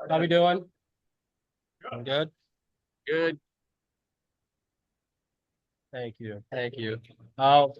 How we doing? Good. Good. Thank you. Thank you. We'll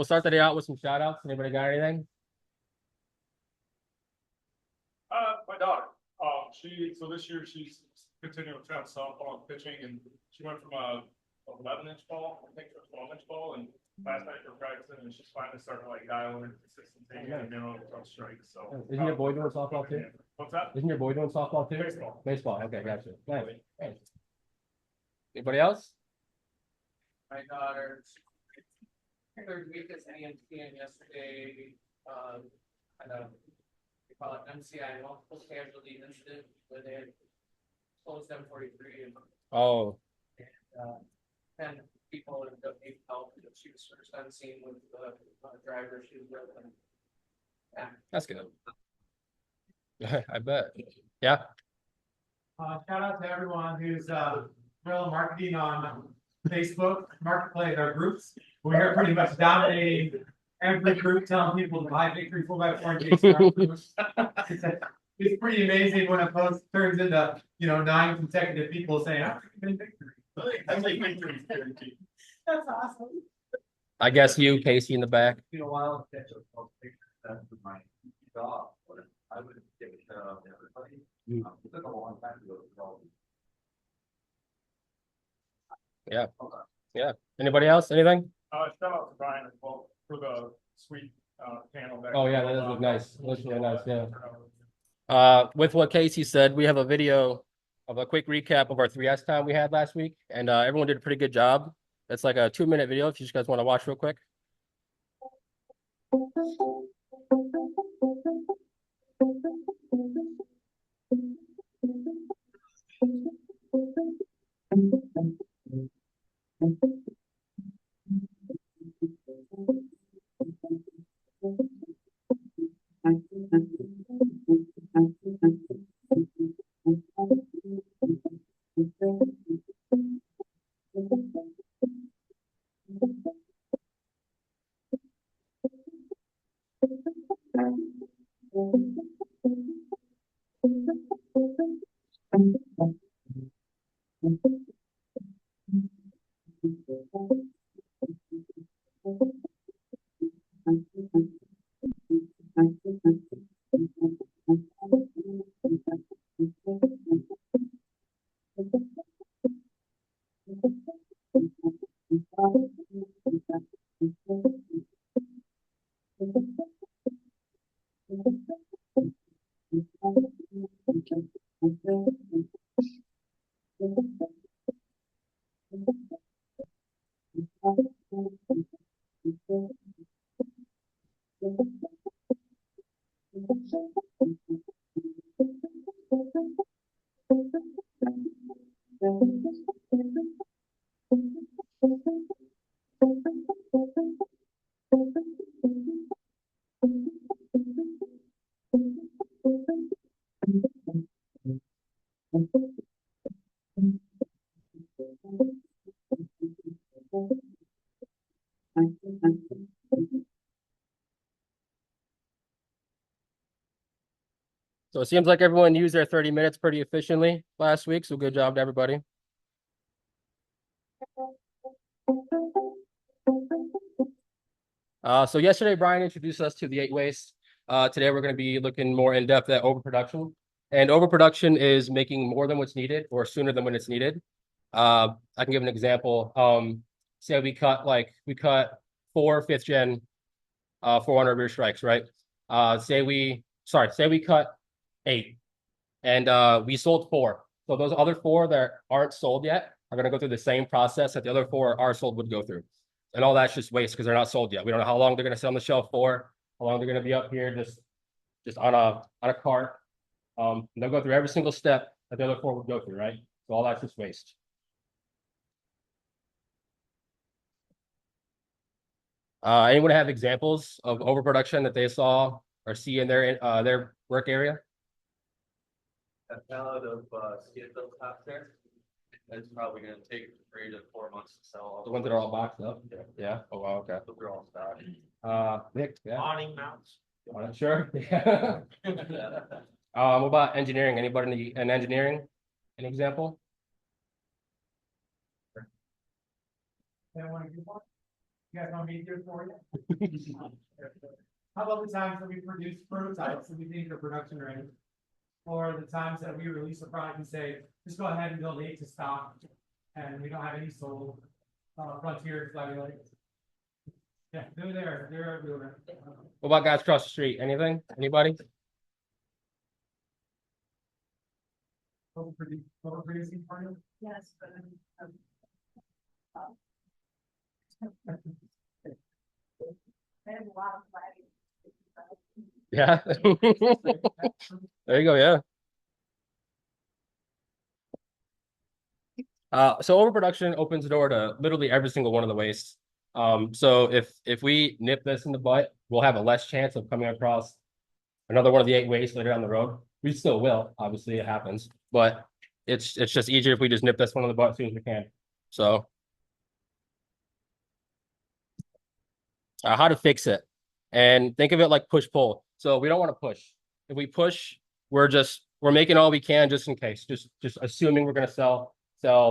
start the day out with some shout outs. Anybody got anything? My daughter. So this year she's continuing with travel softball and pitching, and she went from a 11-inch ball, I think, to a 12-inch ball, and last night we're practicing, and she's finally starting to like dial in consistency and minimum on strikes. So Isn't your boy doing softball too? What's that? Isn't your boy doing softball too? Baseball. Baseball. Okay, gotcha. Nice. Nice. Anybody else? My daughter's third week as AMT, and yesterday, had a, they call it MCI, multiple casualty incident, where they had closed M43 and, Oh, 10 people ended up needing help, and she was first on scene with the driver she was with, and yeah. that's good. I bet. Yeah. Shout out to everyone who's real marketing on Facebook Marketplace, our groups. We're pretty much dominating every group, telling people to buy Victory 4x4 and it's pretty amazing when a post turns into 9 consecutive people saying, "I'm getting Victory." That's awesome. I guess you, Casey, in the back. Been a while to catch up on pictures of my dog, but I would take a shout out to everybody. It took a long time to go through all these. Yeah. Yeah. Anybody else? Anything? Shout out to Brian as well for the sweet panel back. Oh, yeah, that does look nice. It looks really nice, yeah. With what Casey said, we have a video of a quick recap of our 3S time we had last week, and everyone did a pretty good job. It's like a 2-minute video if you guys want to watch real quick. So it seems like everyone used their 30 minutes pretty efficiently last week. So good job to everybody. So yesterday, Brian introduced us to the 8 waste. Today, we're going to be looking more in depth at overproduction. And overproduction is making more than what's needed or sooner than when it's needed. I can give an example. Say we cut 4 5th gen 400 rear strikes, right? Say we cut 8 and we sold 4. So those other 4 that aren't sold yet are going to go through the same process that the other 4 are sold would go through. And all that's just waste because they're not sold yet. We don't know how long they're going to sit on the shelf for, how long they're going to be up here just on a cart. They'll go through every single step that the other 4 would go through, right? So all that's just waste. Anyone have examples of overproduction that they saw or see in their work area? A pallet of skid built top there. That's probably gonna take 3 to 4 months to sell. The ones that are all boxed up. Yeah. Oh wow. Okay. But they're all stocked. Nick. Yeah. Awning mounts. Sure. Yeah. What about engineering? Anybody in engineering? An example? Anyone want to do one? You guys want me to do it for you? How about the times that we produce prototypes that we think are production ready? Or the times that we release a product and say, just go ahead and build 8 to stock, and we don't have any sold. Frontier, like, yeah, they're everywhere. What about guys across the street? Anything? Anybody? Overproducing part of it? Yes, but I have a lot of flagging. Yeah. There you go. Yeah. So overproduction opens the door to literally every single one of the wastes. So if we nip this in the butt, we'll have a less chance of coming across another one of the 8 wastes later down the road. We still will, obviously it happens, but it's just easier if we just nip this one in the butt as soon as we can. So how to fix it. And think of it like push-pull. So we don't want to push. If we push, we're making all we can just in case, just assuming we're going to sell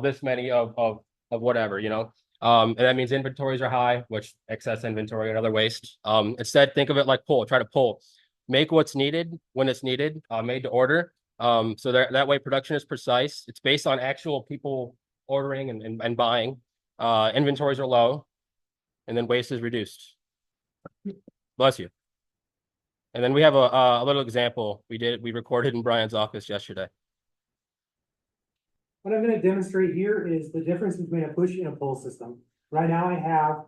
this many of whatever, you know. And that means inventories are high, which excess inventory and other waste. Instead, think of it like pull. Try to pull. Make what's needed when it's needed, made to order. So that way production is precise. It's based on actual people ordering and buying. Inventories are low, and then waste is reduced. Bless you. And then we have a little example we recorded in Brian's office yesterday. What I'm going to demonstrate here is the difference between a push and a pull system. Right now I have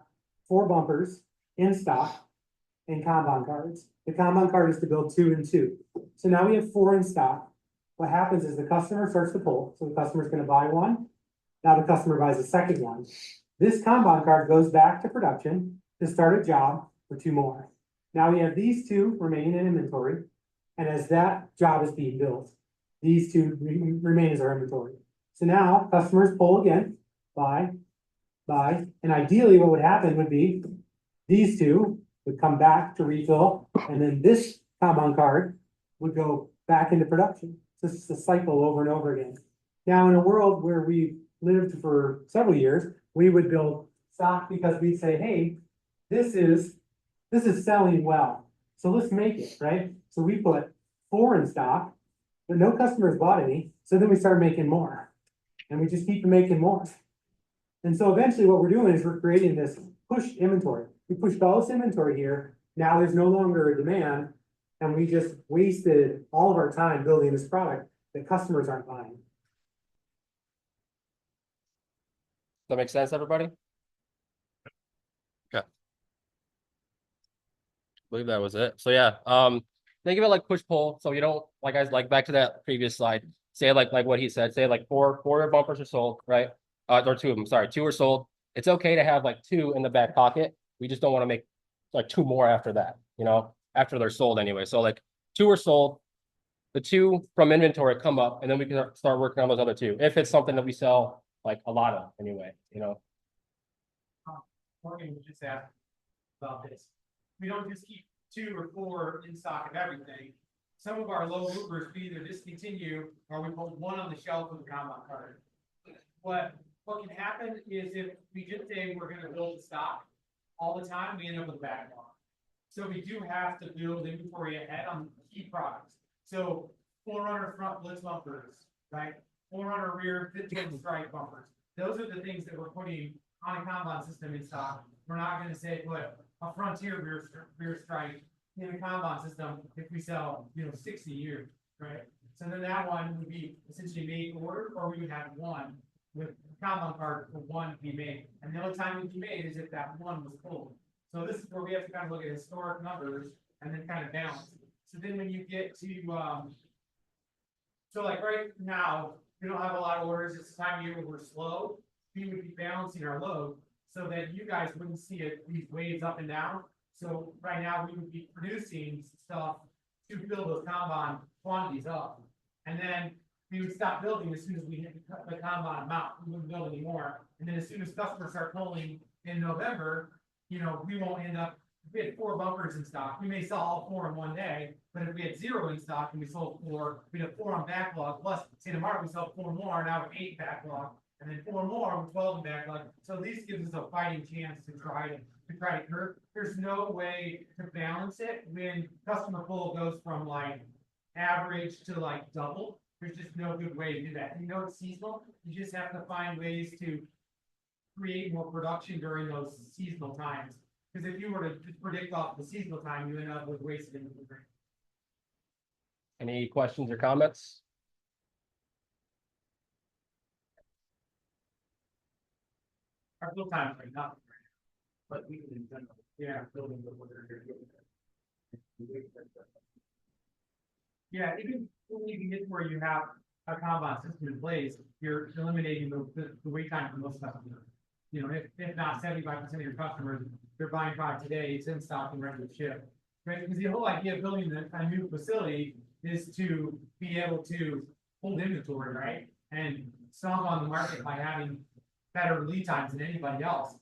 4 bumpers in stock and Kanban cards. The Kanban card is to build 2 and 2. So now we have 4 in stock. What happens is the customer starts to pull. So the customer is going to buy one. Now the customer buys a second one. This Kanban card goes back to production to start a job for 2 more. Now we have these 2 remaining in inventory. And as that job is being built, these 2 remain as our inventory. So now customers pull again, buy, and ideally what would happen would be these 2 would come back to refill, and then this Kanban card would go back into production. So this is a cycle over and over again. Now in a world where we lived for several years, we would build stock because we'd say, hey, this is selling well. So let's make it, right? So we put 4 in stock, but no customers bought any. So then we started making more. And we just keep making more. And so eventually what we're doing is we're creating this push inventory. We pushed all this inventory here. Now there's no longer a demand. And we just wasted all of our time building this product that customers aren't buying. Does that make sense, everybody? Okay. I believe that was it. So yeah, think of it like push-pull. So you don't, like back to that previous slide. Say like what he said, say like four bumpers are sold, right? Or 2 of them, sorry, 2 are sold. It's okay to have like 2 in the back pocket. We just don't want to make like 2 more after that, you know, after they're sold anyway. So like 2 are sold, the 2 from inventory come up, and then we can start working on those other 2. If it's something that we sell like a lot of anyway, you know. Morninng was just asked about this. We don't just keep 2 or 4 in stock of everything. Some of our low movers we either discontinue or we put 1 on the shelf with a Kanban card. What can happen is if we just say we're going to build the stock all the time, we end up with a backlog. So we do have to build inventory ahead on key products. So 4runner front blitz bumpers, right? 4runner rear 15 strike bumpers. Those are the things that we're putting on a Kanban system in stock. We're not going to say put a Frontier rear strike in a Kanban system if we sell, 60 years, right? So then that one would be essentially made to order, or we would have 1 with a Kanban card for 1 to be made. And the only time it would be made is if that 1 was full. So this is where we have to kind of look at historic numbers and then kind of balance. So then when you get to, so like right now, we don't have a lot of orders. It's the time of year where we're slow. We would be balancing our load so that you guys wouldn't see these waves up and down. So right now we would be producing stuff to fill those Kanban quantities up. And then we would stop building as soon as we hit the Kanban amount. We wouldn't build anymore. And then as soon as customers start pulling in November, we won't end up if we had 4 bumpers in stock, we may sell all 4 in one day, but if we had 0 in stock and we sold 4, we'd have 4 on backlog, plus, say tomorrow we sell 4 more, now with 8 backlog, and then 4 more with 12 in backlog, so at least gives us a fighting chance to try to curve. There's no way to balance it when customer pull goes from like average to like double. There's just no good way to do that. You know, it's seasonal, you just have to find ways to create more production during those seasonal times. Because if you were to just predict off the seasonal time, you end up with wasted inventory. Any questions or comments? Our full time is like nothing right now, but we can, yeah, building the order here. Yeah, even when you can get where you have a Kanban system in place, you're eliminating the wait time for most customers. You know, if not 75% of your customers, they're buying product today, it's in stock and ready to ship. Right? Because the whole idea of building a new facility is to be able to hold inventory, right? And stomp on the market by having better lead times than anybody else.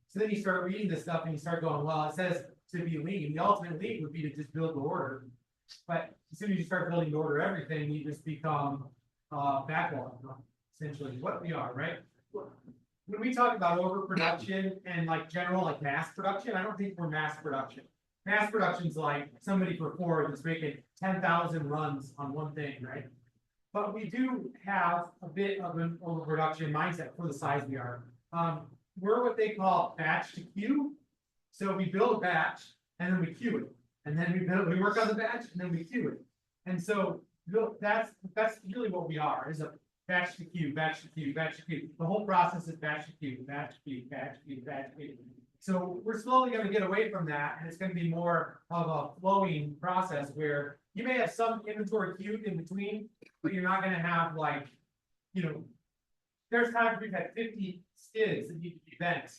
So then you start reading this stuff and you start going, well, it says to be lean. The ultimate lean would be to just build the order. But as soon as you start building to order everything, you just become backlog, essentially what we are, right? When we talk about overproduction and like general like mass production, I don't think we're mass production. Mass production is like somebody for Ford that's making 10,000 runs on one thing, right? But we do have a bit of an overproduction mindset for the size we are. We're what they call batch to queue. So we build a batch and then we queue it. And then we work on the batch and then we queue it. And so that's really what we are, is a batch to queue, batch to queue, batch to queue. The whole process is batch to queue, batch to queue, batch to queue, batch to queue. So we're slowly going to get away from that, and it's going to be more of a flowing process where you may have some inventory queued in between, but you're not going to have like, you know, there's times we've had 50 skids that need to be bent,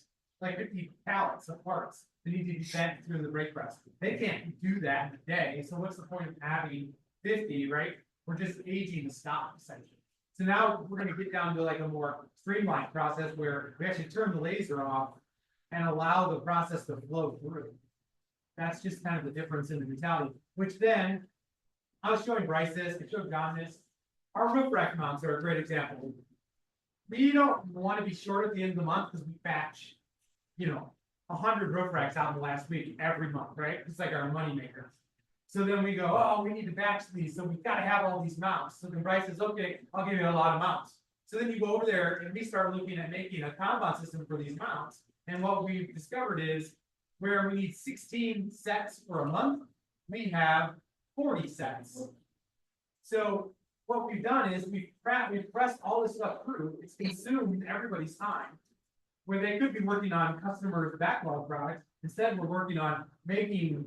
like 50 pallets of parts that need to be bent through the brake press. They can't do that in a day, so what's the point of having 50, right? We're just aging the stock, essentially. So now we're going to get down to like a more streamlined process where we actually turn the laser off and allow the process to flow through. That's just kind of the difference in the mentality, which then I was showing Bryce this, I showed John this. Our roof rack mounts are a great example. We don't want to be short at the end of the month because we batch, you know, 100 roof racks out in the last week every month, right? It's like our money maker. So then we go, oh, we need to batch these, so we've got to have all these mounts. So then Bryce says, okay, I'll give you a lot of mounts. So then you go over there and we start looking at making a Kanban system for these mounts. And what we've discovered is where we need 16 sets for a month, we have 40 sets. So what we've done is we've pressed all this stuff through. It's consumed everybody's time. Where they could be working on customers' backlog products, instead we're working on making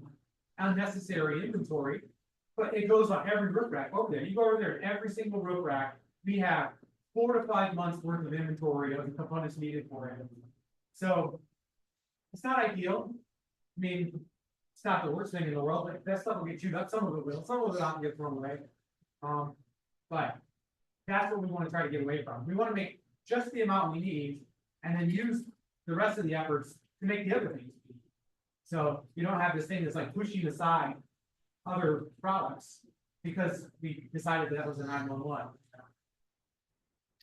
unnecessary inventory. But it goes on every roof rack over there. You go over there, every single roof rack, we have 4 to 5 months worth of inventory of the components needed for it. So it's not ideal. I mean, it's not the worst thing in the world, but that stuff will get chewed up. Some of it will. Some of it will get thrown away. But that's what we want to try to get away from. We want to make just the amount we need and then use the rest of the efforts to make the other things. So you don't have this thing that's like pushing aside other products because we decided that was a 911.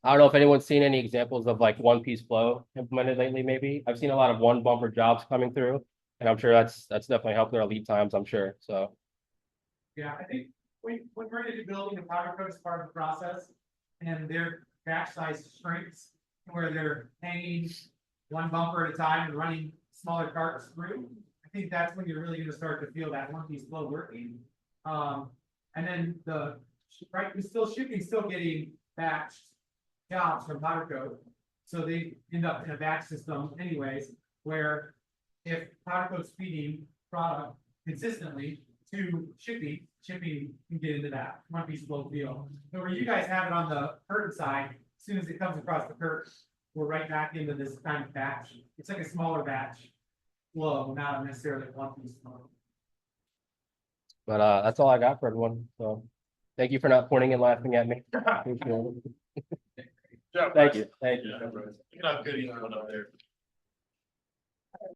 I don't know if anyone's seen any examples of like one piece flow implemented lately, maybe. I've seen a lot of one bumper jobs coming through, and I'm sure that's definitely helped our lead times, I'm sure. So yeah, I think when we're going to be building a powder coat as part of the process, and their batch size shrinks, where they're hanging one bumper at a time and running smaller carts through, I think that's when you're really going to start to feel that one piece flow working. And then we're still shipping, still getting batched jobs from powder coat, so they end up in a batch system anyways, where if powder coat's feeding product consistently to shipping can get into that one piece flow deal. So where you guys have it on the curtain side, as soon as it comes across the curtain, we're right back into this kind of batch. It's like a smaller batch flow, not necessarily one piece flow. but that's all I got for everyone. So thank you for not pointing and laughing at me. Appreciate it. Yeah, Thank you. Thank you. Yeah, Bryce. You can have good eating one up there.